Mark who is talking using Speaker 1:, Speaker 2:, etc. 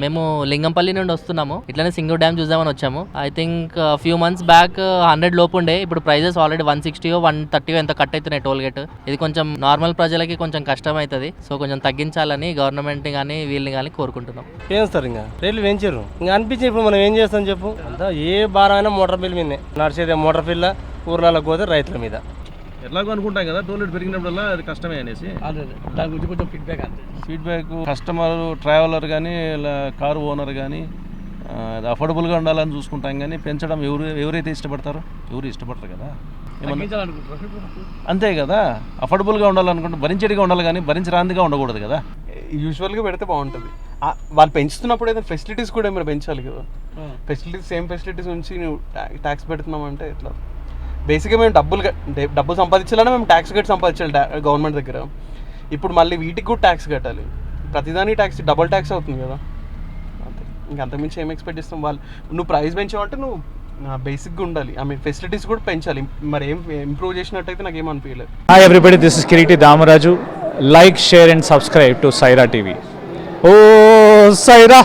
Speaker 1: మేము లింగంపల్లి నుండి వస్తున్నాము. ఇట్లానే సింగూర్ డ్యామ్ చూద్దామని వచ్చాము. I think few months back 100 లోపు ఉండే, ఇప్పుడు ప్రైజెస్ ఆల్రెడీ 160 130 ఎంత కట్ అవుతున్నాయి టోల్ గేట్. ఇది కొంచెం నార్మల్ ప్రజలకి కొంచెం కష్టం అవుతుంది. సో కొంచెం తగ్గించాలని గవర్నమెంట్ కానీ వీళ్ళని కానీ కోరుకుంటున్నాం.
Speaker 2: ఏం సార్ ఇంకా రేట్లు పెంచారు, ఇంకా అనిపించి ఇప్పుడు మనం ఏం చేస్తాం చెప్పు. అంతా ఏ భారమైనా మోటార్ బిల్ మీదే నడిచేది. మోటార్ బిల్ ఊర్లలో పోతే రైతుల మీద.
Speaker 3: ఎట్లాగో అనుకుంటాం కదా టోల్ రేట్ పెరిగినప్పుడల్లా అది కష్టమే అనేసి.
Speaker 2: దాని గురించి కొంచెం
Speaker 3: ఫీడ్బ్యాక్ కస్టమర్ ట్రావెలర్ కానీ కారు ఓనర్ కానీ అఫోర్డబుల్గా ఉండాలని చూసుకుంటాం. కానీ పెంచడం ఎవరైతే ఇష్టపడతారో ఎవరు ఇష్టపడతారు కదా. అంతే కదా, అఫోర్డబుల్గా ఉండాలనుకుంటే భరించేటిగా ఉండాలి కానీ భరించరాందిగా ఉండకూడదు కదా.
Speaker 4: యూజువల్గా పెడితే బాగుంటుంది. వాళ్ళు పెంచుతున్నప్పుడు ఏదైనా ఫెసిలిటీస్ కూడా మీరు పెంచాలి కదా. ఫెసిలిటీస్ సేమ్ ఫెసిలిటీస్ ఉంచి నువ్వు ట్యాక్స్ పెడుతున్నామంటే ఎట్లా? బేసిక్గా మేము డబ్బులు సంపాదించాలన్నా మేము ట్యాక్స్ కట్టి సంపాదించాలి గవర్నమెంట్ దగ్గర. ఇప్పుడు మళ్ళీ వీటికి కూడా ట్యాక్స్ కట్టాలి. ప్రతిదానికి ట్యాక్స్, డబుల్ ట్యాక్స్ అవుతుంది కదా. అంతే, ఇంకా అంతకుమించి ఏం ఎక్స్పెక్ట్ చేస్తాం. వాళ్ళు నువ్వు ప్రైస్ పెంచావంటే నువ్వు బేసిక్గా ఉండాలి. ఐ మీన్ ఫెసిలిటీస్ కూడా పెంచాలి. మరి ఏం ఇంప్రూవ్ చేసినట్టయితే నాకు ఏమనిపించలేదు.
Speaker 5: Hi everybody, this is Kiriti Damaraju. Like, share and subscribe to Saira TV. ఓ సైరా.